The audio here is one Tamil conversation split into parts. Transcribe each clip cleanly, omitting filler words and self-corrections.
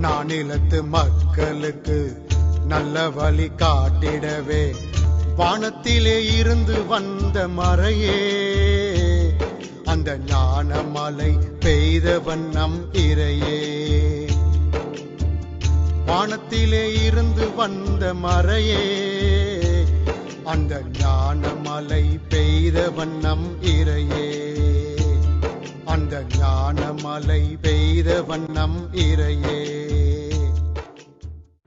நானிலத்து மக்களுக்கு நல்ல வழி காட்டிடவே வானத்திலே இருந்து வந்த மறையே, அந்த ஞான மலை பெய்தவன் நம் இறையே. வானத்திலே இருந்து வந்த மறையே, அந்த ஞான மலை பெய்தவன் நம் இறையே. அந்த ஞான மலை பெய்தவன் நம் இறையே.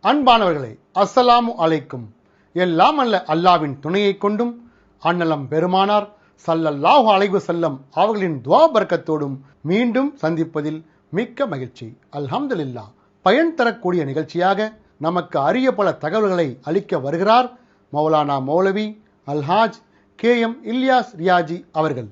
அன்பானவர்களே, அஸ்ஸலாமு அலைக்கும். எல்லாம் அல்ல அல்லாவின் துணையை கொண்டும் அன்னலம் பெருமானார் ஸல்லல்லாஹு அலைஹி வஸல்லம் அவர்களின் துஆ பரக்கத்தோடும் மீண்டும் சந்திப்பதில் மிக்க மகிழ்ச்சி. அல்ஹம்துலில்லாஹ். பயன் தரக்கூடிய நிகழ்ச்சியாக நமக்கு அரிய பல தகவல்களை அளிக்க வருகிறார் மௌலானா மௌலவி அல்ஹாஜ் KM இல்யாஸ் ரியாஜி அவர்கள்.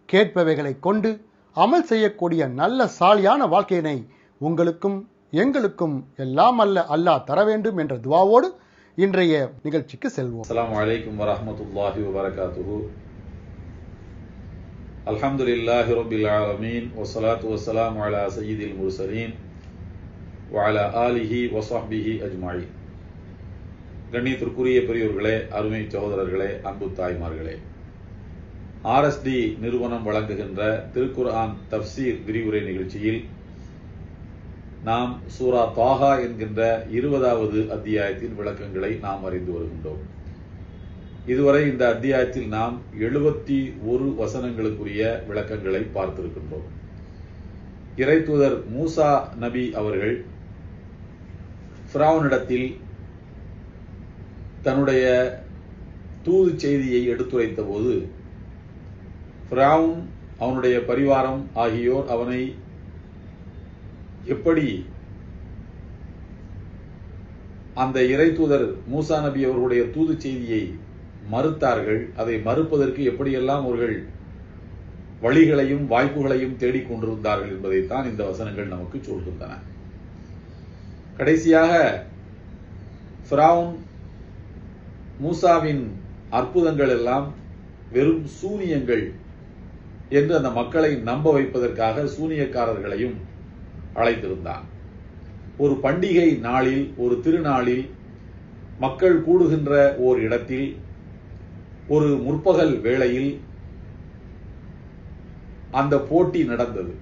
கேட்பவைகளை கொண்டு அமல் செய்யக்கூடிய நல்ல சாலியான வாழ்க்கையினை உங்களுக்கும் எங்களுக்கும் எல்லாம் அல்ல அல்லாஹ் தர வேண்டும் என்ற துவாவோடு இன்றைய நிகழ்ச்சிக்கு செல்வோம். அஸ்ஸலாமு அலைக்கும் வரஹ்மத்துல்லாஹி வபரகாத்துஹு. அல்ஹம்துலில்லாஹி ரப்பில் ஆலமீன் வஸ்ஸலாத்து வஸ்ஸலாமு அலா சய்யிதில் முர்ஸலீன் வ அலா ஆலிஹி வ ஸஹ்பிஹி அஜ்மஈன். கண்ணியத்திற்குரிய பெரியோர்களே, அருமை சகோதரர்களே, அன்பு தாய்மார்களே, RSD நிறுவனம் வழங்குகின்ற திருக்குர்ஆன் தஃப்சீர் விரிவுரை நிகழ்ச்சியில் நாம் சூரா தாஹா என்கின்ற 20வது அத்தியாயத்தின் விளக்கங்களை நாம் அறிந்து வருகின்றோம். இதுவரை இந்த அத்தியாயத்தில் நாம் 71 வசனங்களுக்குரிய விளக்கங்களை பார்த்திருக்கின்றோம். இறைத்தூதர் மூசா நபி அவர்கள் ஃபிரௌனிடத்தில் தன்னுடைய தூது செய்தியை எடுத்துரைத்த போது ஃபிரௌன், அவனுடைய பரிவாரம் ஆகியோர் அவனை எப்படி அந்த இறைத்தூதர் மூசா நபி அவர்களுடைய தூது செய்தியை மறுத்தார்கள், அதை மறுப்பதற்கு எப்படியெல்லாம் அவர்கள் வழிகளையும் வாய்ப்புகளையும் தேடிக்கொண்டிருந்தார்கள் என்பதைத்தான் இந்த வசனங்கள் நமக்கு சொல்கின்றன. கடைசியாக ஃபிரௌன் மூசாவின் அற்புதங்கள் எல்லாம் வெறும் சூனியங்கள் என்று அந்த மக்களை நம்ப வைப்பதற்காக சூனியக்காரர்களையும் அழைத்திருந்தார். ஒரு பண்டிகை நாளில், ஒரு திருநாளில், மக்கள் கூடுகின்ற ஓர் இடத்தில் ஒரு முற்பகல் வேளையில் அந்த போட்டி நடந்தது.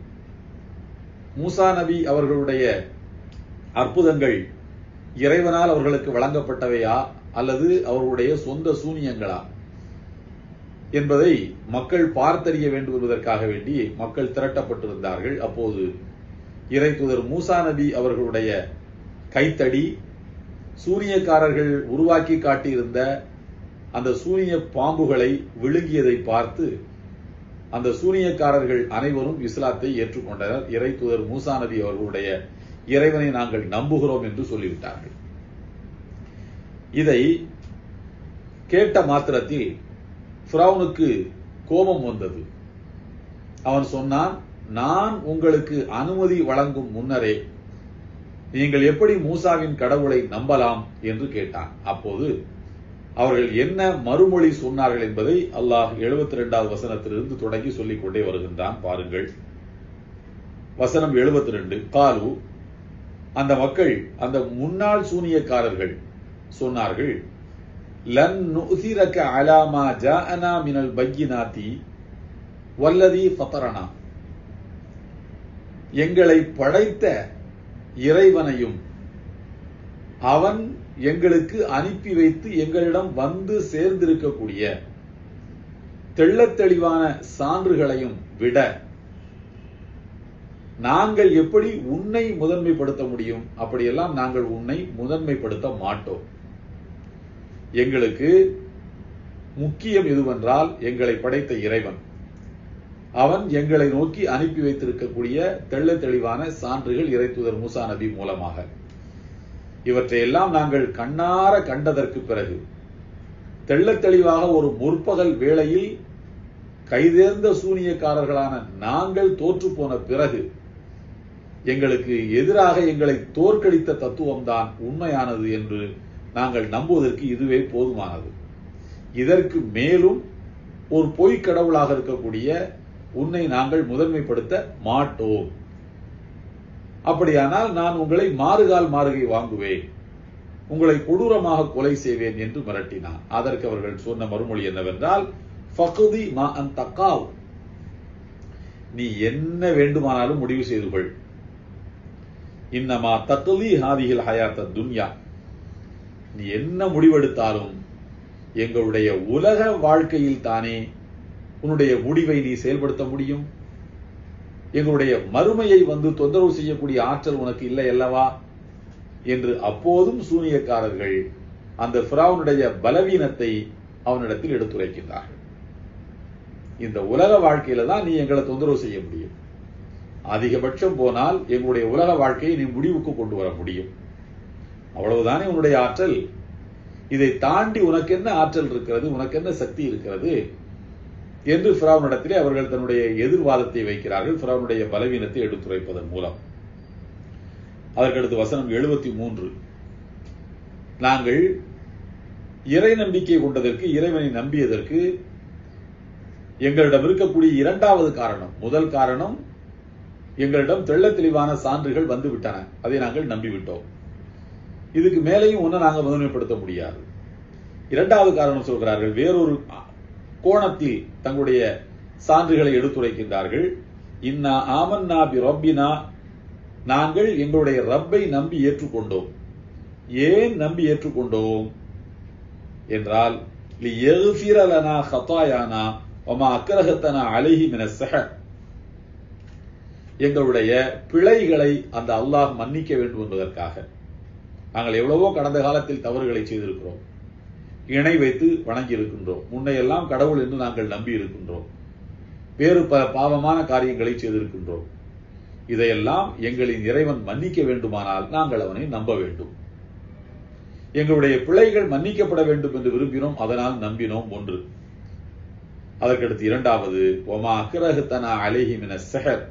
மூசா நபி அவர்களுடைய அற்புதங்கள் இறைவனால் அவர்களுக்கு வழங்கப்பட்டவையா அல்லது அவர்களுடைய சொந்த சூனியங்களா என்பதை மக்கள் பார்த்தறிய வேண்டும் என்பதற்காக வேண்டி மக்கள் திரட்டப்பட்டிருந்தார்கள். அப்போது இறைத்தூதர் மூசா நபி அவர்களுடைய கைத்தடி சூனியக்காரர்கள் உருவாக்கி காட்டியிருந்த அந்த சூனிய பாம்புகளை விழுங்கியதை பார்த்து அந்த சூனியக்காரர்கள் அனைவரும் இஸ்லாத்தை ஏற்றுக்கொண்டனர். இறைத்தூதர் மூசா நபி அவர்களுடைய இறைவனை நாங்கள் நம்புகிறோம் என்று சொல்லிவிட்டார்கள். இதை கேட்ட மாத்திரத்தில் ஃபிரௌனுக்கு கோபம் வந்தது. அவன் சொன்னான், நான் உங்களுக்கு அனுமதி வழங்கும் முன்னரே நீங்கள் எப்படி மூசாவின் கடவுளை நம்பலாம் என்று கேட்டான். அப்போது அவர்கள் என்ன மறுமொழி சொன்னார்கள் என்பதை அல்லாஹ் 72வது வசனத்திலிருந்து தொடங்கி சொல்லிக் கொண்டே வருகின்றான். பாருங்கள், வசனம் 72. காலு, அந்த மக்கள், அந்த முன்னாள் சூனியக்காரர்கள் சொன்னார்கள், லன் நுஸிரக அலா மா ஜாஅனா மினல் பய்யினாத்தி வல்லதி ஃபதரனா, எங்களை படைத்த இறைவனையும் அவன் எங்களுக்கு அனுப்பி வைத்து எங்களிடம் வந்து சேர்ந்திருக்கக்கூடிய தெள்ளத்தெளிவான சான்றுகளையும் விட நாங்கள் எப்படி உன்னை முதன்மைப்படுத்த முடியும்? அப்படியெல்லாம் நாங்கள் உன்னை முதன்மைப்படுத்த மாட்டோம். எங்களுக்கு முக்கியம் எதுவென்றால் எங்களை படைத்த இறைவன், அவன் எங்களை நோக்கி அனுப்பி வைத்திருக்கக்கூடிய தெள்ள தெளிவான சான்றுகள் இறைத்தூதர் மூசா நபி மூலமாக. இவற்றையெல்லாம் நாங்கள் கண்ணார கண்டதற்கு பிறகு, தெள்ள தெளிவாக ஒரு முற்பகல் வேளையில் கைதேர்ந்த சூனியக்காரர்களான நாங்கள் தோற்று போன பிறகு எங்களுக்கு எதிராக எங்களை தோற்கடித்த தத்துவம்தான் உண்மையானது என்று நாங்கள் நம்புவதற்கு இதுவே போதுமானது. இதற்கு மேலும் ஒரு பொய்க் கடவுளாக இருக்கக்கூடிய உன்னை நாங்கள் முதன்மைப்படுத்த மாட்டோம் அப்படியானால் நான் உங்களை மாறுகால் மாறுகை வாங்குவேன், உங்களை கொடூரமாக கொலை செய்வேன் என்று மிரட்டினான். அதற்கு அவர்கள் சொன்ன மறுமொழி என்னவென்றால், ஃபக்தி மா அன்த காவ், நீ என்ன வேண்டுமானாலும் முடிவு செய்து கொள். இன்னமா தக்லி ஹாதிஹில் ஹயாத்த துன்யா, நீ என்ன முடிவெடுத்தாலும் எங்களுடைய உலக வாழ்க்கையில் தானே உன்னுடைய முடிவை நீ செயல்படுத்த முடியும். எங்களுடைய மறுமையை வந்து தொந்தரவு செய்யக்கூடிய ஆற்றல் உனக்கு இல்லை அல்லவா என்று அப்போதும் சூனியக்காரர்கள் அந்த ஃபிரௌனுடைய பலவீனத்தை அவனிடத்தில் எடுத்துரைக்கின்றார்கள். இந்த உலக வாழ்க்கையில தான் நீ எங்களை தொந்தரவு செய்ய முடியும், அதிகபட்சம் போனால் எங்களுடைய உலக வாழ்க்கையை நீ முடிவுக்கு கொண்டு வர முடியும், அவ்வளவுதானே உன்னுடைய ஆற்றல். இதை தாண்டி உனக்கு என்ன ஆற்றல் இருக்கிறது, உனக்கு என்ன சக்தி இருக்கிறது என்று ஃபிரௌனிடத்திலே அவர்கள் தன்னுடைய எதிர்வாதத்தை வைக்கிறார்கள், ஃபிரௌனுடைய பலவீனத்தை எடுத்துரைப்பதன் மூலம். அதற்கடுத்து வசனம் 73, நாங்கள் இறை நம்பிக்கை கொண்டதற்கு, இறைவனை நம்பியதற்கு எங்களிடம் இருக்கக்கூடிய இரண்டாவது காரணம், முதல் காரணம் எங்களிடம் தெள்ள தெளிவான சான்றுகள் வந்துவிட்டன, அதை நாங்கள் நம்பிவிட்டோம், இதுக்கு மேலேயும் ஒன்னும் நாங்கள் முதன்மைப்படுத்த முடியாது. இரண்டாவது காரணம் சொல்கிறார்கள், வேறொரு கோணத்தில் தங்களுடைய சான்றுகளை எடுத்துரைக்கின்றார்கள். இன்னா ஆமன்னா பி ரப்பினா, நாங்கள் எங்களுடைய ரப்பை நம்பி ஏற்றுக்கொண்டோம். ஏன் நம்பி ஏற்றுக்கொண்டோம் என்றால், லியக்ஃபிர லனா ஹதாயானா வமா அக்ரஹத்தனா அலைஹி மினஸ் ஸஹர், எங்களுடைய பிழைகளை அந்த அல்லாஹ் மன்னிக்க வேண்டும் என்பதற்காக. நாங்கள் எவ்வளவோ கடந்த காலத்தில் தவறுகளை செய்திருக்கிறோம், இணை வைத்து வணங்கி இருக்கின்றோம், முன்னையெல்லாம் கடவுள் என்று நாங்கள் நம்பி இருக்கின்றோம், வேறு பல பாவமான காரியங்களை செய்திருக்கின்றோம். இதையெல்லாம் எங்களின் இறைவன் மன்னிக்க வேண்டுமானால் நாங்கள் அவனை நம்ப வேண்டும். எங்களுடைய பிழைகள் மன்னிக்கப்பட வேண்டும் என்று விரும்பினோம், அதனால் நம்பினோம். ஒன்று. அதற்கடுத்து இரண்டாவது, ஒமா அக்ரஹத்தனா அலைஹி மினஸ் ஸஹர்,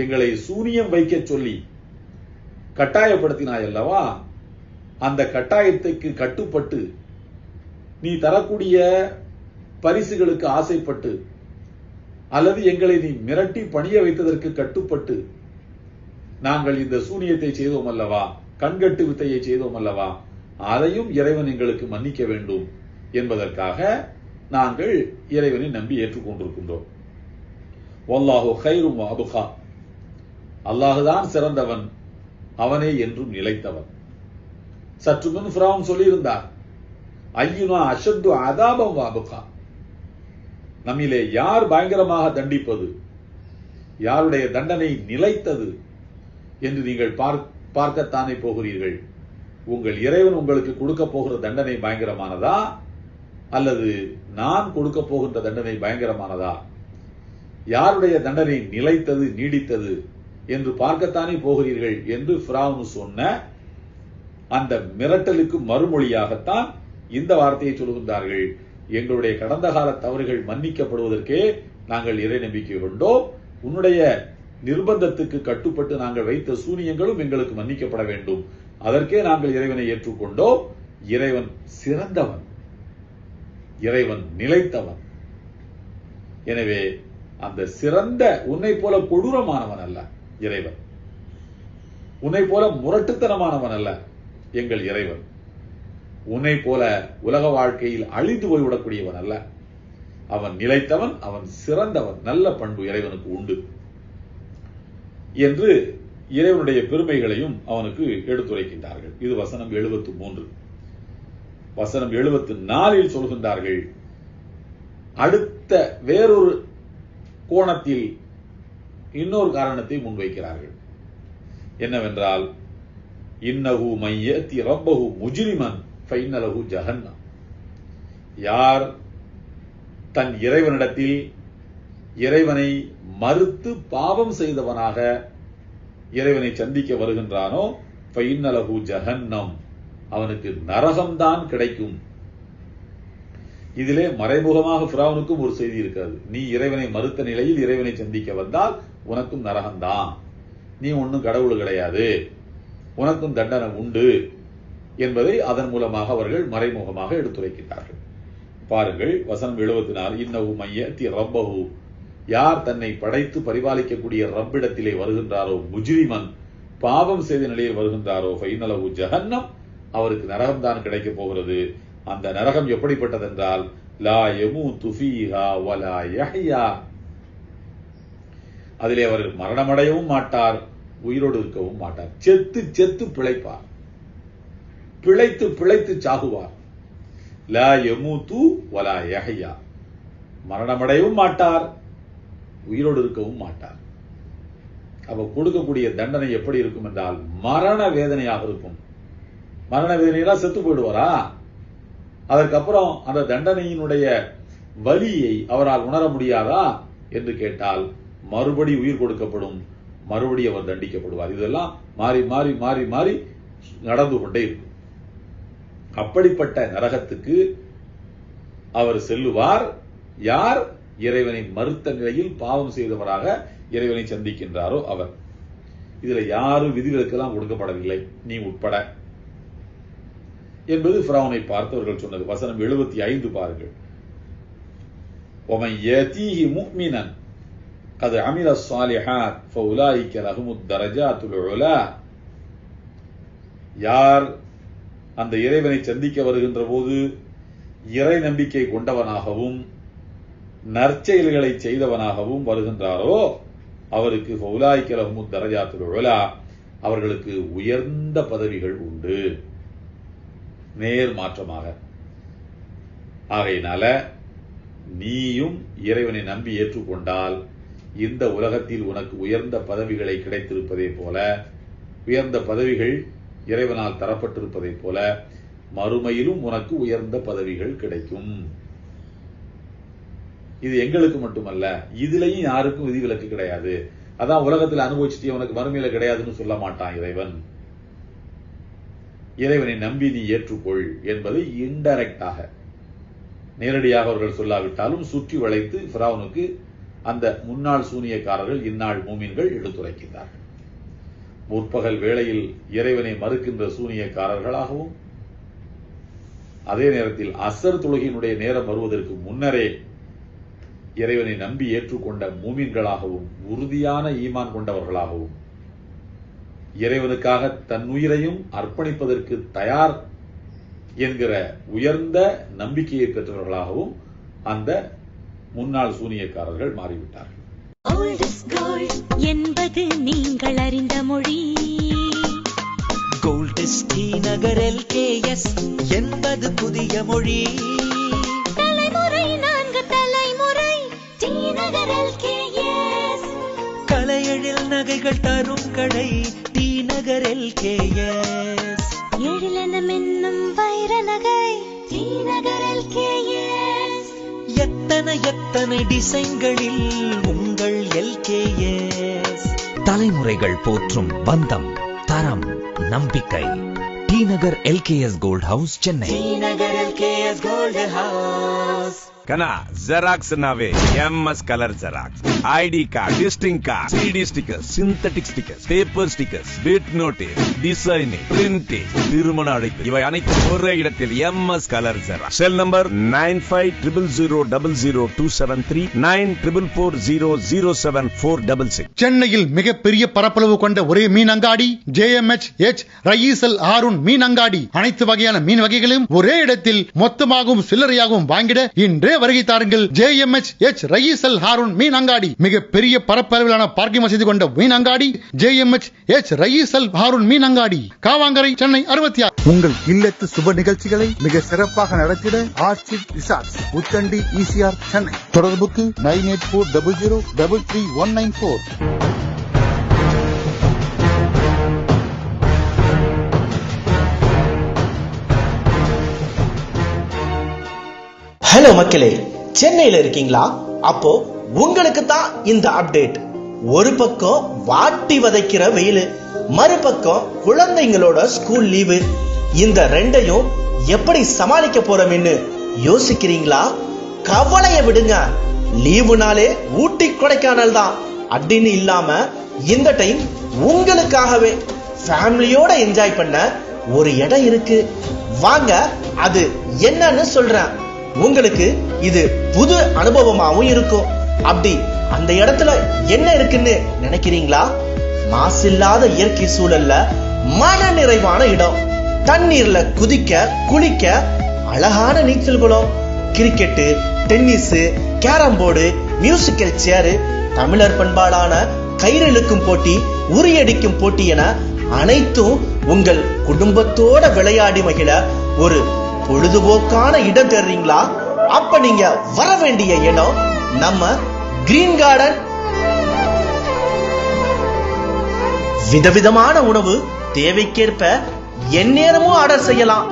எங்களை சூனியம் வைக்க சொல்லி கட்டாயப்படுத்தினாய் அல்லவா, அந்த கட்டாயத்துக்கு கட்டுப்பட்டு நீ தரக்கூடிய பரிசுகளுக்கு ஆசைப்பட்டு அல்லது எங்களை நீ மிரட்டி பணிய வைத்ததற்கு கட்டுப்பட்டு நாங்கள் இந்த சூனியத்தை செய்தோம் அல்லவா, கண்கட்டு வித்தையை செய்தோம் அல்லவா, அதையும் இறைவன் எங்களுக்கு மன்னிக்க வேண்டும் என்பதற்காக நாங்கள் இறைவனை நம்பி ஏற்றுக்கொண்டிருக்கின்றோம். வல்லாஹு கைரும் வ அபகா, அல்லாஹுதான் சிறந்தவன், அவனே என்றும் நிலைத்தவன். சற்று முன் ஃபிரௌன் சொல்லியிருந்தார், ஐயுனா அஷத்து அதாபம் வ அபகா, நம்மிலே யார் பயங்கரமாக தண்டிப்பது, யாருடைய தண்டனை நிலைத்தது என்று நீங்கள் பார்க்கத்தானே போகிறீர்கள். உங்கள் இறைவன் உங்களுக்கு கொடுக்க போகிற தண்டனை பயங்கரமானதா அல்லது நான் கொடுக்க போகின்ற தண்டனை பயங்கரமானதா, யாருடைய தண்டனை நிலைத்தது நீடித்தது என்று பார்க்கத்தானே போகிறீர்கள் என்று ஃபிரௌன் சொன்ன அந்த மிரட்டலுக்கு மறுமொழியாகத்தான் இந்த வார்த்தையை சொல்கின்றார்கள். எங்களுடைய கடந்த கால தவறுகள் மன்னிக்கப்படுவதற்கே நாங்கள் இறை நம்பிக்கை கொண்டோம், உன்னுடைய நிர்பந்தத்துக்கு கட்டுப்பட்டு நாங்கள் வைத்த சூனியங்களும் எங்களுக்கு மன்னிக்கப்பட வேண்டும், அதற்கே நாங்கள் இறைவனை ஏற்றுக்கொண்டோம். இறைவன் சிறந்தவன், இறைவன் நிலைத்தவன். எனவே அந்த சிறந்த, உன்னை போல கொடூரமானவன் அல்ல இறைவன், உன்னை போல முரட்டுத்தனமானவன் அல்ல எங்கள் இறைவன், உன்னை போல உலக வாழ்க்கையில் அழிந்து போய்விடக்கூடியவன் அல்ல, அவன் நிலைத்தவன், அவன் சிறந்தவன், நல்ல பண்பு இறைவனுக்கு உண்டு என்று இறைவனுடைய பெருமைகளையும் அவனுக்கு எடுத்துரைக்கின்றார்கள். இது வசனம் 73. வசனம் 74 சொல்கின்றார்கள், அடுத்த வேறொரு கோணத்தில் இன்னொரு காரணத்தை முன்வைக்கிறார்கள். என்னவென்றால், இன்னஹு மையத்தி ரப்பஹு முஜ்ரிமன் ஃபைன்னலஹு ஜஹன்னம், யார் தன் இறைவனிடத்தில் இறைவனை மறுத்து பாவம் செய்தவனாக இறைவனை சந்திக்க வருகின்றானோ ஃபைன்னலஹு ஜஹன்னம், அவனுக்கு நரகம்தான் கிடைக்கும். இதிலே மறைமுகமாக ஃபிரௌனுக்கும் ஒரு செய்தி இருக்கிறது. நீ இறைவனை மறுத்த நிலையில் இறைவனை சந்திக்க வந்தால் உனக்கும் நரகம்தான், நீ ஒன்னும் கடவுள் கிடையாது, உனக்கும் தண்டனை உண்டு என்பதை அதன் மூலமாக அவர்கள் மறைமுகமாக எடுத்துரைக்கிறார்கள். பாருங்கள் வசனம் 74, இன்னஹு மையத்தி ரப்பஹு, யார் தன்னை படைத்து பரிபாலிக்கக்கூடிய ரப்பிடத்திலே வருகின்றாரோ, முஜ்ரிமன் பாவம் செய்த நிலையில் வருகின்றாரோ, ஃபைனலஹு ஜஹன்னம், அவருக்கு நரகம் தான் கிடைக்கப் போகிறது. அந்த நரகம் எப்படிப்பட்டதென்றால் லா யமூது ஃபீஹா வலா யஹ்யா, அதிலே அவர் மரணமடையவும் மாட்டார், உயிரோடு இருக்கவும் மாட்டார். செத்து செத்து பிழைப்பார், பிழைத்து பிழைத்து சாகுவார். லா யமூது வலா யஹ்யா, மரணமடையவும் மாட்டார், உயிரோடு இருக்கவும் மாட்டார். அப்ப கொடுக்கக்கூடிய தண்டனை எப்படி இருக்கும் என்றால் மரண வேதனையாக இருக்கும். மரண வேதனையெல்லாம் செத்து போயிடுவாரா? அதற்கப்புறம் அந்த தண்டனையினுடைய வலியை அவரால் உணர முடியாதா என்று கேட்டால் மறுபடி உயிர் கொடுக்கப்படும், மறுபடி அவர் தண்டிக்கப்படுவார். இதெல்லாம் மாறி மாறி மாறி மாறி நடந்து கொண்டே இருக்கும். அப்படிப்பட்ட நரகத்துக்கு அவர் செல்லுவார். யார் இறைவனை மறுத்த நிலையில் பாவம் செய்தவராக இறைவனை சந்திக்கின்றாரோ அவர். இதுல யாரும் விதிவிலக்கெல்லாம் கொடுக்கப்படவில்லை, நீ உட்பட என்பது ஃபிரௌனை பார்த்தவர்கள் சொன்னது. வசனம் 75 பாருங்கள். وَمَنْ يَأْتِيهِ مُؤْمِنًا قَدْ عَمِلَ الصَّالِحَاتِ فَأُولَئِكَ لَهُمُ الدَّرَجَاتُ الْعُلَى, யார் அந்த இறைவனை சந்திக்க வருகின்ற போது இறை நம்பிக்கை கொண்டவனாகவும் நற்செயல்களை செய்தவனாகவும் வருகின்றாரோ அவருக்கு ஃபௌலாயிக லஹுமு தரஜாத்துல் உலா, அவர்களுக்கு உயர்ந்த பதவிகள் உண்டு. நேர் மாற்றமாக. ஆகையினால நீயும் இறைவனை நம்பி ஏற்றுக்கொண்டால் இந்த உலகத்தில் உனக்கு உயர்ந்த பதவிகளை கிடைத்திருப்பதை போல, உயர்ந்த பதவிகள் இறைவனால் தரப்பட்டிருப்பதை போல மறுமையிலும் உனக்கு உயர்ந்த பதவிகள் கிடைக்கும். இது எங்களுக்கு மட்டுமல்ல, இதுலயும் யாருக்கும் விதிவிலக்கு கிடையாது. அதான் உலகத்தில் அனுபவிச்சுட்டு உனக்கு மறுமையில கிடையாதுன்னு சொல்ல மாட்டான் இறைவன். இறைவனை நம்பி நீ ஏற்றுக்கொள் என்பதை இன்டைரக்டாக, நேரடியாக அவர்கள் சொல்லாவிட்டாலும் சுற்றி வளைத்து ஃபிரௌனுக்கு அந்த முன்னாள் சூனியக்காரர்கள் இந்நாள் மூமின்கள் எடுத்துரைக்கின்றார்கள். முற்பகல் வேளையில் இறைவனை மறுக்கின்ற சூனியக்காரர்களாகவும், அதே நேரத்தில் அசர் தொழுகையினுடைய நேரம் வருவதற்கு முன்னரே இறைவனை நம்பி ஏற்றுக்கொண்ட மூமின்களாகவும் உறுதியான ஈமான் கொண்டவர்களாகவும் இறைவனுக்காக தன்னுயிரையும் அர்ப்பணிப்பதற்கு தயார் என்கிற உயர்ந்த நம்பிக்கையை பெற்றவர்களாகவும் அந்த முன்னாள் சூனியக்காரர்கள் மாறிவிட்டார்கள். என்பது நீங்கள் அறிந்த மொழி. கோல்ட் டி நகர் LKS என்பது புதிய மொழி. தலைமுறை 4 தலைமுறை டி நகர் LKS. கலையெழில் நகைகள் தரும் கடை டி நகர் LKS. எழிலெனும் என்னும் வைர நகை டி நகர் LKS. எத்தனை டிசைன்களில் உங்கள் LKS. தலைமுறைகள் போற்றும் பந்தம், தரம், நம்பிக்கை. T Nagar LKS gold house, Chennai. T Nagar LKS gold house. ಕನಾ ಜೆರಾಕ್ಸ್ ನಾವೇ MS colour xerox, ID card, visiting card, CD stickers, synthetic stickers, paper stickers, bit notice, designing, printing, திருமண அழைப்பு, இவை அனைத்தும் ஒரே இடத்தில் MS colour xerox. Cell number 9500000273, 94400746. சென்னையில் மிகப்பெரிய பரப்பளவு கொண்ட ஒரே மீன் அங்காடி JMH ரயீசல் ஹாரூன் மீன் அங்காடி. அனைத்து வகையான மீன் வகைகளும் ஒரே இடத்தில் மொத்தமாகவும் சில்லறையாகவும் வாங்கிட இன்றே வருகை தாருங்கள். JMH ரயீசல் ஹாரூன் மீன் அங்காடி. மிகப்பெரிய பரப்பளவிலான பார்க்கிங் வசதி கொண்ட மீன் அங்காடி JMH ரயீசல் ஹாரூன் மீன் அங்காடி, காவாங்கரை, சென்னை 66. உங்கள் இல்லத்து சுப நிகழ்ச்சிகளை மிக சிறப்பாக நடத்திட orchid resorts, Uthandi, ECR, Chennai. தொடர்புக்கு 9840033194. ஹலோ மக்களே, சென்னையில இருக்கீங்களா? அப்போ உங்களுக்கு தான் இந்த அப்டேட். ஒரு பக்கம் வாட்டி வதைக்கிற வெயில், மறுபக்கம் குழந்தைங்களோட ஸ்கூல் லீவு. இந்த ரெண்டையும் எப்படி சமாளிக்க போறோம்னு யோசிக்கிறீங்களா? கவலைய விடுங்க, லீவுனாலே ஊட்டி கொடைக்கானல் தான் அப்படின்னு இல்லாம இந்த டைம் உங்களுக்காகவே ஃபேமிலியோட என்ஜாய் பண்ண ஒரு இடம் இருக்கு. வாங்க அது என்னன்னு சொல்றேன். உங்களுக்கு இது புது அனுபவமாவும் இருக்கும். அப்படி அந்த இடத்துல என்ன இருக்குன்னு நினைக்கிறீங்களா? மாசில்லாத இயற்கை சூழல்ல மன நிறைவான இடம், தண்ணீர்ல குதிக்க குளிக்க அழகான நீச்சல் குளம், cricket, tennis, carrom board, musical chair, தமிழர் பண்பாடான கயிறு இழுக்கும் போட்டி, உரியடிக்கும் போட்டி என அனைத்தும் உங்கள் குடும்பத்தோட விளையாடி மகிழ ஒரு பொழுதுபோக்கான இடம் தேடுறீங்களா? அப்ப நீங்க வர வேண்டிய இடம் நம்ம கிரீன் கார்டன். விதவிதமான உணவு தேவைக்கேற்ப எந்நேரமும் ஆர்டர் செய்யலாம்.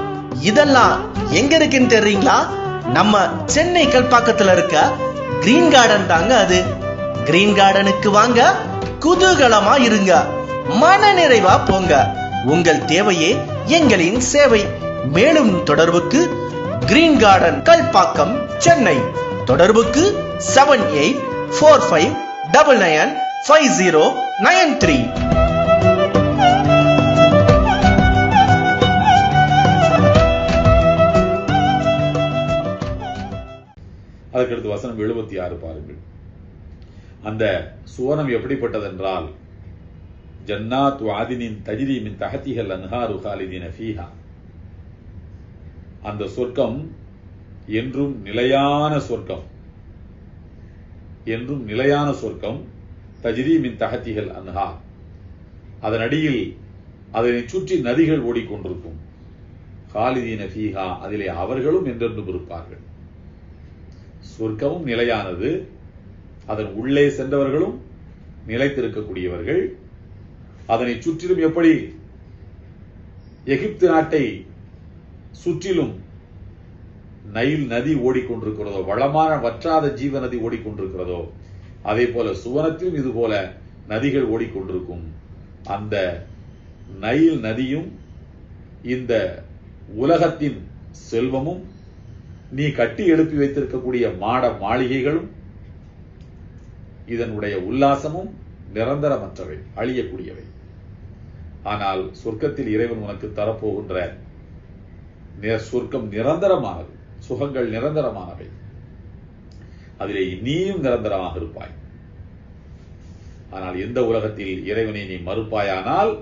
இதெல்லாம் எங்க இருக்குன்னு தெரியுங்களா? நம்ம சென்னை கல்பாக்கத்துல இருக்க கிரீன் கார்டன் தாங்க அது. கிரீன் கார்டனுக்கு வாங்க, குதூகலமா இருங்க, மன நிறைவா போங்க. உங்கள் தேவையே எங்களின் சேவை. மேலும் தொடர்புக்கு கிரீன் கார்டன் கல்பாக்கம், சென்னை. தொடர்புக்கு 7845995093. அதற்கடுத்து வசனம் 76 பாருங்கள். அந்த சுவனம் எப்படிப்பட்டதென்றால், ஜன்னாத்து ஆதினின் தஜ்ரி மின் தஹ்திஹல் அன்ஹாரு காலிதீன ஃபீஹா. அந்த சொர்க்கம் என்றும் நிலையான சொர்க்கம், என்றும் நிலையான சொர்க்கம். தஜ்ரி மின் தஹ்திஹல் அன்ஹார், அதன் அடியில் அதனை சுற்றி நதிகள் ஓடிக்கொண்டிருக்கும். காலிதீன ஃபீஹா, அதிலே அவர்களும் என்றென்றும் இருப்பார்கள். சொர்க்கமும் நிலையானது, அதன் உள்ளே சென்றவர்களும் நிலைத்திருக்கக்கூடியவர்கள். அதனை சுற்றிலும் எப்படி எகிப்து நாட்டை சுற்றிலும் நைல் நதி ஓடிக்கொண்டிருக்கிறதோ, வளமான வற்றாத ஜீவ நதி ஓடிக்கொண்டிருக்கிறதோ, அதே போல சுவனத்திலும் இது போல நதிகள் ஓடிக்கொண்டிருக்கும். அந்த நைல் நதியும் இந்த உலகத்தின் செல்வமும், நீ கட்டி எழுப்பி வைத்திருக்கக்கூடிய மாட மாளிகைகளும், இதனுடைய உல்லாசமும் நிரந்தரமற்றவை, அழியக்கூடியவை. ஆனால் சொர்க்கத்தில் இறைவன் உனக்கு தரப்போகின்ற சொர்க்கம் நிரந்தரமானது, சுகங்கள் நிரந்தரமானவை. அதிலே நீயும் நிரந்தரமாக இருப்பாய். ஆனால் எந்த உலகத்தில் இறைவனை நீ மறுப்பாயானால்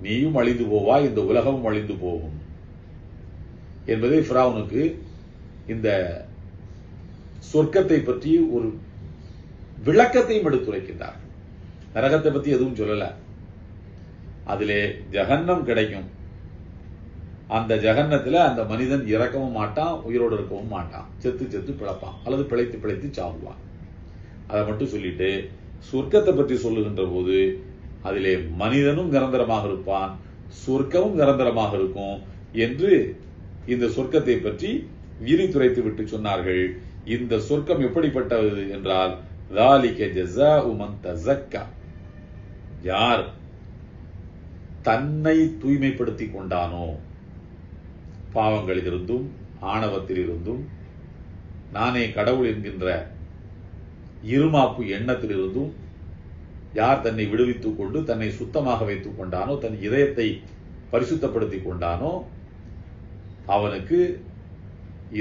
நீயும் அழிந்து போவாய், இந்த உலகமும் அழிந்து போகும் என்பதை ஃபிரௌனுக்கு இந்த சொர்க்கத்தை பற்றி ஒரு விளக்கத்தையும் எடுத்துரைக்கின்றார். நரகத்தை பத்தி எதுவும் சொல்லல. அதிலே ஜஹன்னம் கிடைக்கும். அந்த ஜஹன்னத்துல அந்த மனிதன் இறக்கவும் மாட்டான், உயிரோடு இருக்கவும் மாட்டான், செத்து செத்து பிழைப்பான் அல்லது பிழைத்து பிழைத்து சாவுவான். அதை மட்டும் சொல்லிட்டு சொர்க்கத்தை பற்றி சொல்லுகின்ற போது அதிலே மனிதனும் நிரந்தரமாக இருப்பான், சொர்க்கமும் நிரந்தரமாக இருக்கும் என்று இந்த சொர்க்கத்தை பற்றி விரித்துரைத்து விட்டு சொன்னார்கள். இந்த சொர்க்கம் எப்படிப்பட்டது என்றால், ذَلِكَ جَزَاءُ مَنْ تَزَكَّى, யார் தன்னை தூய்மைப்படுத்திக் கொண்டானோ, பாவங்களிலிருந்தும் ஆணவத்திலிருந்தும் நானே கடவுள் என்கின்ற இருமாப்பு எண்ணத்திலிருந்தும் யார் தன்னை விடுவித்துக் கொண்டு தன்னை சுத்தமாக வைத்துக் கொண்டானோ, தன் இதயத்தை பரிசுத்தப்படுத்திக் கொண்டானோ, அவனுக்கு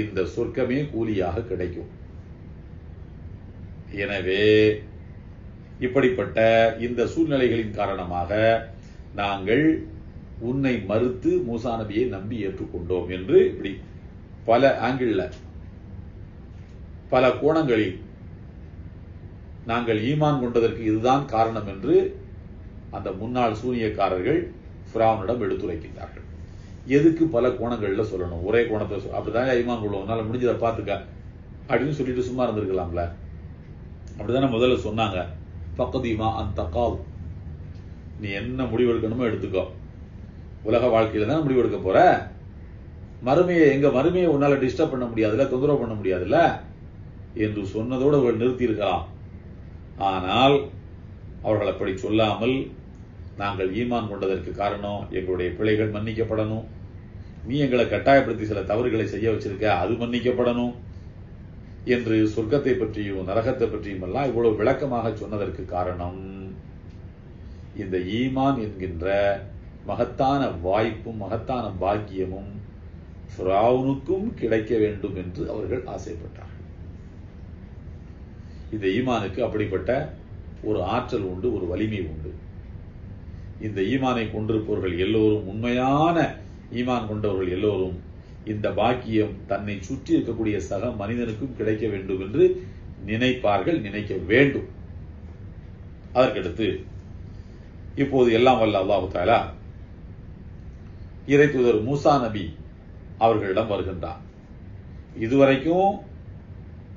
இந்த சொர்க்கமே கூலியாக கிடைக்கும். எனவே இப்படிப்பட்ட இந்த சூழ்நிலைகளின் காரணமாக நாங்கள் உன்னை மறுத்து மூசா நபியை நம்பி ஏற்றுக்கொண்டோம் என்று இப்படி பல ஆங்கிள், பல கோணங்களில் நாங்கள் ஈமான் கொண்டதற்கு இதுதான் காரணம் என்று அந்த முன்னாள் சூனியக்காரர்கள் ஃபிரௌனிடம் எடுத்துரைக்கின்றார்கள். எதுக்கு பல கோணங்கள்ல சொல்லணும்? ஒரே கோணத்தை அப்படிதான் ஈமான் கொள்ளும், உன்னால முடிஞ்சதை பார்த்துக்க அப்படின்னு சொல்லிட்டு சும்மா இருந்திருக்கலாம்ல. அப்படிதானே முதல்ல சொன்னாங்க. பக்கதீமா அந்த காவ், நீ என்ன முடிவெடுக்கணுமோ எடுத்துக்கோ, உலக வாழ்க்கையில தான் முடிவெடுக்க போற, மறுமையை எங்க மறுமையை உன்னால டிஸ்டர்ப் பண்ண முடியாதுல்ல, தொந்தரவு பண்ண முடியாதுல்ல என்று சொன்னதோடு அவர்கள் நிறுத்தி இருக்கலாம். ஆனால் அவர்கள் அப்படி சொல்லாமல், நாங்கள் ஈமான் கொண்டதற்கு காரணம் எங்களுடைய பிழைகள் மன்னிக்கப்படணும், நீ எங்களை கட்டாயப்படுத்தி சில தவறுகளை செய்ய வச்சிருக்க, அது மன்னிக்கப்படணும் என்று சொர்க்கத்தை பற்றியும் நரகத்தை பற்றியும் எல்லாம் இவ்வளவு விளக்கமாக சொன்னதற்கு காரணம், இந்த ஈமான் என்கின்ற மகத்தான வாய்ப்பும் மகத்தான பாக்கியமும் ஃபிரௌனுக்கும் கிடைக்க வேண்டும் என்று அவர்கள் ஆசைப்பட்டார்கள். இந்த ஈமானுக்கு அப்படிப்பட்ட ஒரு ஆற்றல் உண்டு, ஒரு வலிமை உண்டு. இந்த ஈமானை கொண்டிருப்பவர்கள் எல்லோரும், உண்மையான ஈமான் கொண்டவர்கள் எல்லோரும் இந்த பாக்கியம் தன்னை சுற்றி இருக்கக்கூடிய சக மனிதனுக்கும் கிடைக்க வேண்டும் என்று நினைப்பார்கள், நினைக்க வேண்டும். அதற்கடுத்து இப்போது எல்லாம் வல்ல அல்லாஹு தஆலா இறை தூதர் மூசா நபி அவர்களிடம் வருகின்றார். இதுவரைக்கும்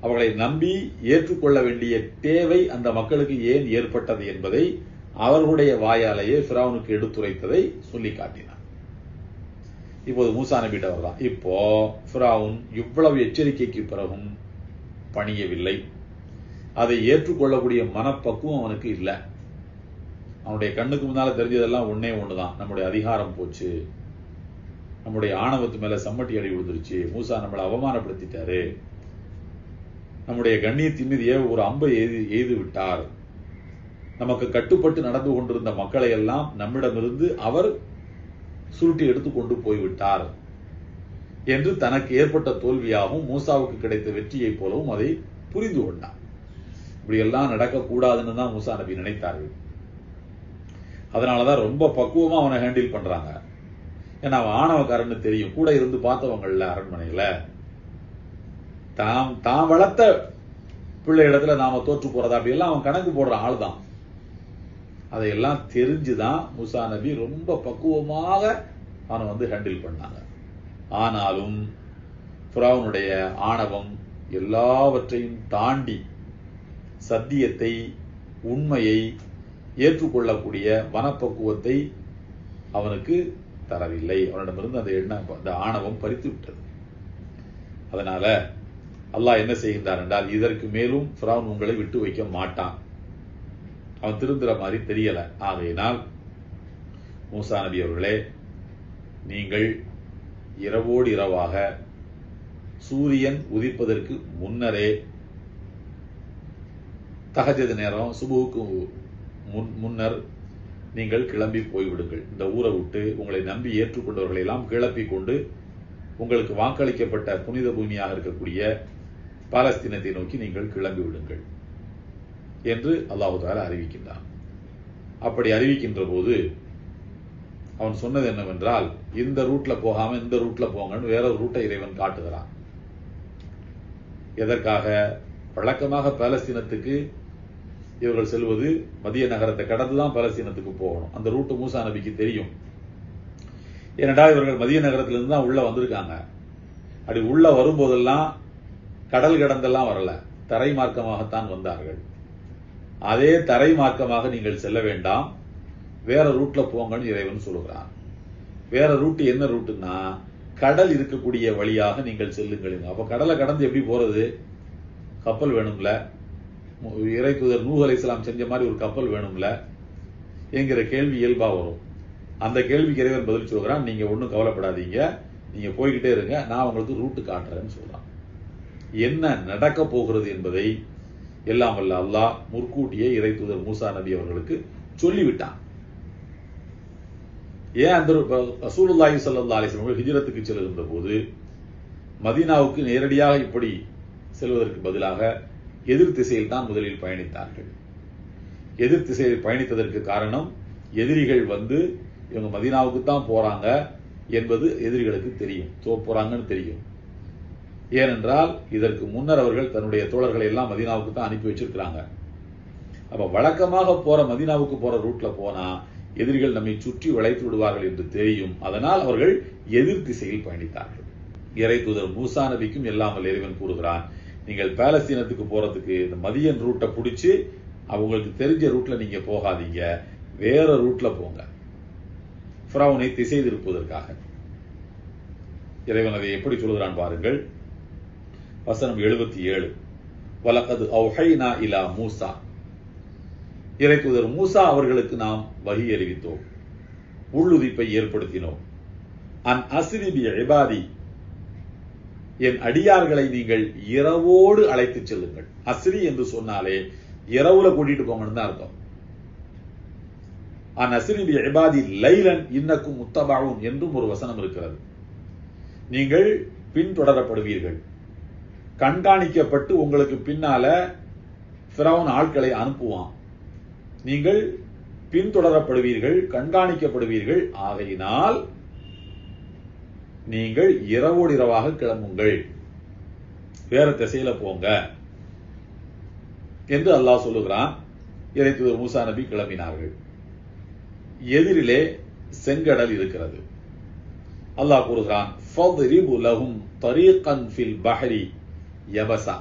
அவர்களை நம்பி ஏற்றுக்கொள்ள வேண்டிய தேவை அந்த மக்களுக்கு ஏன் ஏற்பட்டது என்பதை அவர்களுடைய வாயாலேயே ஃபிரௌனுக்கு எடுத்துரைத்ததை சொல்லி காட்டினார். இப்போது மூசா நபிட்ட வரலாம். இப்போ ஃபிரௌன் இவ்வளவு எச்சரிக்கைக்கு பிறகும் பணியவில்லை. அதை ஏற்றுக்கொள்ளக்கூடிய மனப்பக்குவம் அவனுக்கு இல்லை. அவனுடைய கண்ணுக்கு முன்னால தெரிஞ்சதெல்லாம் ஒன்னே ஒண்ணுதான், நம்முடைய அதிகாரம் போச்சு, நம்முடைய ஆணவத்து மேல சம்மட்டி அடி விழுந்துருச்சு, மூசா நம்மளை அவமானப்படுத்திட்டாரு, நம்முடைய கண்ணியத்தின் மீது ஒரு அம்பை எய்து விட்டார், நமக்கு கட்டுப்பட்டு நடந்து கொண்டிருந்த மக்களை எல்லாம் நம்மிடமிருந்து அவர் சுருட்டி எடுத்து கொண்டு போய்விட்டார் என்று தனக்கு ஏற்பட்ட தோல்வியாகவும் மூசாவுக்கு கிடைத்த வெற்றியை போலவும் அதை புரிந்து கொண்டார். இப்படி எல்லாம் நடக்கக்கூடாதுன்னு தான் மூசா நபி நினைத்தார்கள். அதனாலதான் ரொம்ப பக்குவமா அவனை ஹேண்டில் பண்றாங்க. ஏன்னா அவன் ஆணவக்காரன்னு தெரியும். கூட இருந்து பார்த்தவங்கள்ல அரண்மனையில தாம் வளர்த்த பிள்ளை இடத்துல நாம தோற்று போறதா அப்படி எல்லாம் அவன் கணக்கு போடுற ஆள் தான். அதையெல்லாம் தெரிஞ்சுதான் மூசா நபி ரொம்ப பக்குவமாக அவனை ஹேண்டில் பண்ணாங்க. ஆனாலும் ஃபிரௌனுடைய ஆணவம் எல்லாவற்றையும் தாண்டி சத்தியத்தை, உண்மையை ஏற்றுக்கொள்ளக்கூடிய மனப்பக்குவத்தை அவனுக்கு தரவில்லை. அவனிடமிருந்து அந்த ஆணவம் பறித்து விட்டது. அதனால அல்லாஹ் என்ன செய்கின்றார் என்றால், இதற்கு மேலும் ஃபிரௌன் உங்களை விட்டு வைக்க மாட்டான். அவன் திருந்துற மாதிரி தெரியல. ஆகையினால் மூசா நபி அவர்களே, நீங்கள் இரவோடு இரவாக சூரியன் உதிப்பதற்கு முன்னரே, தஹஜ்ஜுத் நேரம் சுபுவுக்கு முன்னர் நீங்கள் கிளம்பி போய்விடுங்கள். இந்த ஊரை விட்டு உங்களை நம்பி ஏற்றுக்கொண்டவர்களை எல்லாம் கிளப்பி கொண்டு உங்களுக்கு வாக்களிக்கப்பட்ட புனித பூமியாக இருக்கக்கூடிய பாலஸ்தீனத்தை நோக்கி நீங்கள் கிளம்பி விடுங்கள் என்று அல்லாஹ் தஆலா அறிவிக்கின்றான். அப்படி அறிவிக்கின்ற போது அவன் சொன்னது என்னவென்றால், இந்த ரூட்ல போகாம இந்த ரூட்ல போங்கன்னு வேற ரூட்டை இறைவன் காட்டுகிறான். எதற்காக? வழக்கமாக பாலஸ்தீனத்துக்கு இவர்கள் செல்வது மதிய நகரத்தை கடந்துதான் பாலஸ்தீனத்துக்கு போகணும். அந்த ரூட்டு மூசா நபிக்கு தெரியும். ஏனென்றா இவர்கள் மதிய நகரத்திலிருந்து தான் உள்ள வந்திருக்காங்க. அப்படி உள்ள வரும்போதெல்லாம் கடல் கடந்தெல்லாம் வரல, தரை மார்க்கமாகத்தான் வந்தார்கள். அதே தரை மார்க்கமாக நீங்கள் செல்ல வேண்டாம், வேற ரூட்ல போங்கன்னு இறைவன் சொல்லுகிறான். வேற ரூட் என்ன ரூட்டுன்னா, கடல் இருக்கக்கூடிய வழியாக நீங்கள் செல்லுங்கள். அப்ப கடலை கடந்து எப்படி போறது? கப்பல் வேணும்ல. இறை தூதர் நூஹ் அலைஹிஸ்ஸலாம் செஞ்ச மாதிரி ஒரு கப்பல் வேணும்ல என்கிற கேள்வி இயல்பா வரும். அந்த கேள்விக்கு இறைவன் பதில் சொல்கிறான், நீங்க ஒன்னும் கவலைப்படாதீங்க, நீங்க போய்கிட்டே இருங்க, நான் உங்களுக்கு ரூட்டு காட்டுறேன்னு சொல்றான். என்ன நடக்க போகிறது என்பதை எல்லாம் வல்ல அல்லாஹ் முற்கூட்டியே இறை தூதர் மூசா நபி அவர்களுக்கு சொல்லிவிட்டான். ஏன் அந்த ரசூலுல்லாஹி ஸல்லல்லாஹு அலைஹி வஸல்லம் ஹிஜ்ரத்துக்கு செல்கின்ற போது மதீனாவுக்கு நேரடியாக இப்படி செல்வதற்கு பதிலாக எதிர் திசையில் தான் முதலில் பயணித்தார்கள். எதிர் திசையில் பயணித்ததற்கு காரணம், எதிரிகள் இவங்க மதீனாவுக்கு தான் போறாங்க என்பது எதிரிகளுக்கு தெரியும், போறாங்கன்னு தெரியும். ஏனென்றால் இதற்கு முன்னர் அவர்கள் தன்னுடைய தோழர்களை எல்லாம் மதீனாவுக்கு தான் அனுப்பி வச்சிருக்கிறாங்க. அப்ப வழக்கமாக போற மதீனாவுக்கு போற ரூட்ல போனா எதிரிகள் நம்மை சுற்றி வளைத்து விடுவார்கள் என்று தெரியும். அதனால் அவர்கள் எதிர் திசையில் பயணித்தார்கள். இறை தூதர் மூசா நபிக்கும் எல்லாம் வல்ல இறைவன் கூறுகிறான், நீங்கள் பாலஸ்தீனத்துக்கு போறதுக்கு இந்த மதியன் ரூட்டை பிடிச்சு அவங்களுக்கு தெரிஞ்ச ரூட்ல நீங்க போகாதீங்க, வேற ரூட்ல போங்க, ஃபிரௌனை திசை திருப்புவதற்காக. இறைவன் அதை எப்படி சொல்கிறான் பாருங்கள். வசனம் 77, வலகது அவ்ஹைனா இலா மூசா, இறை தூதர் மூசா அவர்களுக்கு நாம் வஹி அறிவித்தோம், உள்ளுதிப்பை ஏற்படுத்தினோம். அன் அஸ்ரி பி இபாதி, என் அடியார்களை நீங்கள் இரவோடு அழைத்துச் செல்லுங்கள். அஸ்ரி என்று சொன்னாலே இரவுல கூட்டிட்டு போங்கன்னு தான் அர்த்தம். அன் அஸ்ரி பி இபாதி லைலன் இன்னக்கும் முத்தபஊன் என்றும் ஒரு வசனம் இருக்கிறது. நீங்கள் பின்தொடரப்படுவீர்கள், கண்காணிக்கப்பட்டு உங்களுக்கு பின்னால ஃபிரௌன் ஆட்களை அனுப்புவான். நீங்கள் பின்தொடரப்படுவீர்கள், கண்காணிக்கப்படுவீர்கள். ஆகையினால் நீங்கள் இரவோடு இரவாக கிளம்புங்கள், வேற திசையில போங்க என்று அல்லாஹ் சொல்லுகிறான். இறைத்தூதர் மூசா நபி கிளம்பினார்கள். எதிரிலே செங்கடல் இருக்கிறது. அல்லாஹ் கூறுகிறான், ஃபத்ரிபு லஹும் தரீகன் ஃபில் பஹரி யபஸா.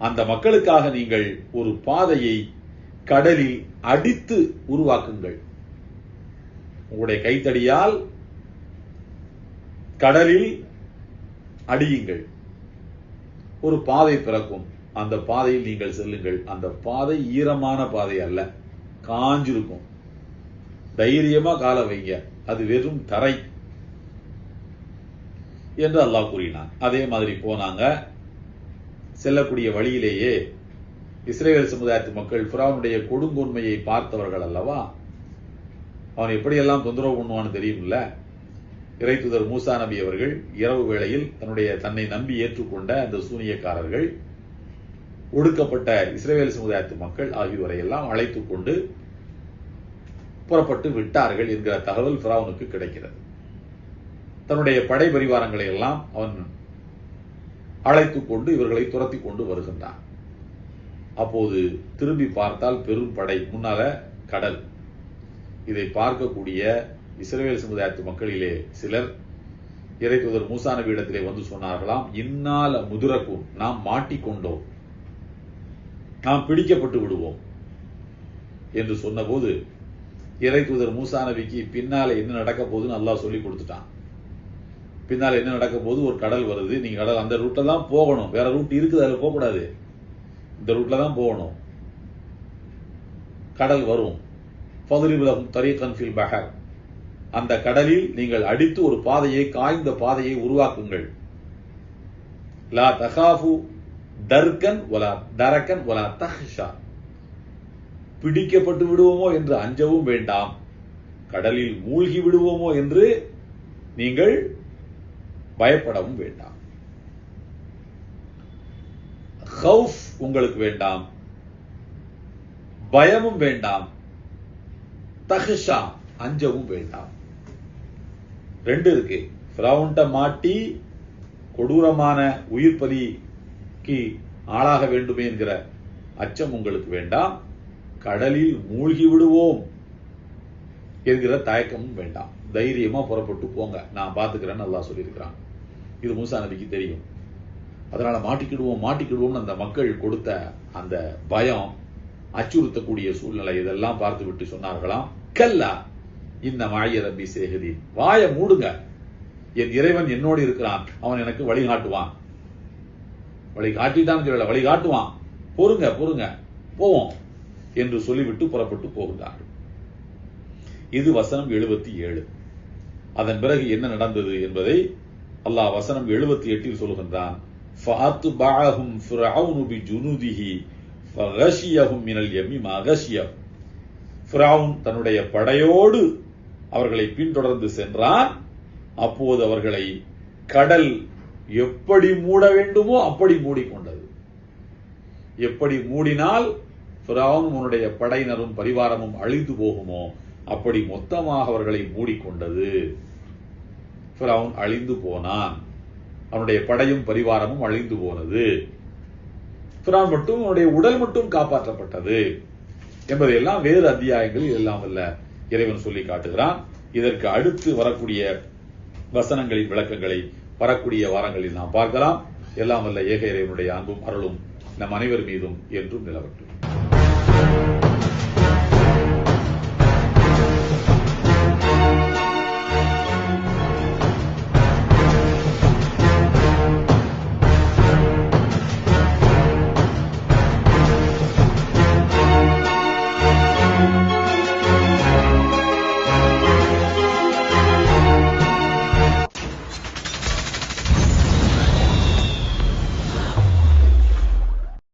அந்த மக்களுக்காக நீங்கள் ஒரு பாதையை கடலில் அடித்து உருவாக்குங்கள். உங்களுடைய கைத்தடியால் கடலில் அடியுங்கள், ஒரு பாதை பிறக்கும். அந்த பாதையில் நீங்கள் செல்லுங்கள். அந்த பாதை ஈரமான பாதை அல்ல, காஞ்சிருக்கும். தைரியமா கால வைங்க, அது வெறும் தரை என்று அல்லாஹ் கூறினான். அதே மாதிரி போனாங்க. செல்லக்கூடிய வழியிலேயே இஸ்ரேல் சமுதாயத்து மக்கள் ஃபிரௌனுடைய கொடுங்கோன்மையை பார்த்தவர்கள் அல்லவா, அவன் எப்படியெல்லாம் தொந்தரவு பண்ணுவான்னு தெரியும்ல. இறைத்தூதர் மூசா நபி அவர்கள் இரவு வேளையில் தன்னை நம்பி ஏற்றுக்கொண்ட அந்த சூனியக்காரர்கள், ஒடுக்கப்பட்ட இஸ்ரேல் சமுதாயத்து மக்கள் ஆகியோரை எல்லாம் அழைத்துக் கொண்டு புறப்பட்டு விட்டார்கள் என்கிற தகவல் ஃபிரௌனுக்கு கிடைக்கிறது. தன்னுடைய படை பரிவாரங்களை எல்லாம் அவன் அழைத்துக் கொண்டு இவர்களை துரத்தி கொண்டு வருகின்றான். அப்போது திரும்பி பார்த்தால் பெரும் படை, முன்னால கடல். இதை பார்க்கக்கூடிய இஸ்ரேல் சமுதாயத்து மக்களிலே சிலர் இறைத்தூதர் மூசா நபி இடத்திலே வந்து சொன்னார்களாம், இன்னால முதுரக்கும், நாம் மாட்டிக்கொண்டோம், நாம் பிடிக்கப்பட்டு விடுவோம் என்று சொன்னபோது இறைத்தூதர் மூசா நபிக்கு பின்னால என்ன நடக்க போகுதுன்னு அல்லாஹ் சொல்லி கொடுத்துட்டான். பின்னால என்ன நடக்க போது, ஒரு கடல் வருது, நீங்க கடல் அந்த ரூட்ல தான் போகணும், வேற ரூட் இருக்குது, அதுல போகக்கூடாது, இந்த ரூட்ல தான் போகணும். கடல் வரும். ஃபத்ரிபு லஹும் தரீகன் ஃபில் பஹர். அந்த கடலில் நீங்கள் அடித்து ஒரு பாதையை, காய்ந்த பாதையை உருவாக்குங்கள். லா தகாஃபு தர்கன் வலா தரகன் வலா தஹ்ஷா. பிடிக்கப்பட்டு விடுவோமோ என்று அஞ்சவும் வேண்டாம், கடலில் மூழ்கி விடுவோமோ என்று நீங்கள் பயப்படவும் வேண்டாம். ஹவுஃப் உங்களுக்கு வேண்டாம், பயமும் வேண்டாம், தஹ்ஷா அஞ்சவும் வேண்டாம். ரெண்டு இருக்கு. ஃபிரௌன்ட்ட மாட்டி கொடூரமான உயிர் பலிக்கு ஆளாக வேண்டுமே என்கிற அச்சம் உங்களுக்கு வேண்டாம், கடலில் மூழ்கி விடுவோம் என்கிற தயக்கமும் வேண்டாம். தைரியமா புறப்பட்டு போங்க, நான் பாத்துக்கிறேன்னு அல்லாஹ் சொல்லியிருக்கிறான். இது மூசா நபிக்கு தெரியும். அதனால மாட்டிக்கிடுவோம் அந்த மக்கள் கொடுத்த அந்த பயம், அச்சுறுத்தக்கூடிய சூழ்நிலை, இதெல்லாம் பார்த்து விட்டு சொன்னார்களாம், கல்லா இந்த மாய ரப்பி சேகதி, வாய மூடுங்க, என் இறைவன் என்னோடு இருக்கிறான், அவன் எனக்கு வழிகாட்டுவான். வழிகாட்டிட்டான்னு சொல்லல, வழிகாட்டுவான், பொறுங்க போவோம் என்று சொல்லிவிட்டு புறப்பட்டு போகின்றார்கள். இது வசனம் 77. அதன் பிறகு என்ன நடந்தது என்பதை அல்லாஹ் வசனம் 78 சொல்கின்றான். فَأَتْبَعَهُمْ فِرْعَوْنُ بِجُنُودِهِ فَغَشِيَهُمْ مِنَ الْيَمِّ مَا غَشِيَهُمْ. ஃபிரௌன் தன்னுடைய படையோடு அவர்களை பின்தொடர்ந்து சென்றான். அப்போது அவர்களை கடல் எப்படி மூட வேண்டுமோ அப்படி மூடிக்கொண்டது. எப்படி மூடினால் ஃபிரௌன் உன்னுடைய படையினரும் பரிவாரமும் அழிந்து போகுமோ அப்படி மொத்தமாக அவர்களை மூடிக்கொண்டது. ஃபிரௌன் அழிந்து போனான், அவனுடைய படையும் பரிவாரமும் அழிந்து போனது. ஃபிரௌன் மட்டும், அவனுடைய உடல் மட்டும் காப்பாற்றப்பட்டது என்பதையெல்லாம் வேறு அத்தியாயங்களில் எல்லாம் அல்ல இறைவன் சொல்லி காட்டுகிறான். இதற்கு அடுத்து வரக்கூடிய வசனங்களின் விளக்கங்களை வரக்கூடிய வாரங்களில் நாம் பார்க்கலாம். எல்லாம் அல்ல ஏக இறைவனுடைய அன்பும் அருளும் நம் அனைவர் மீதும் என்றும் நிலவட்டும்.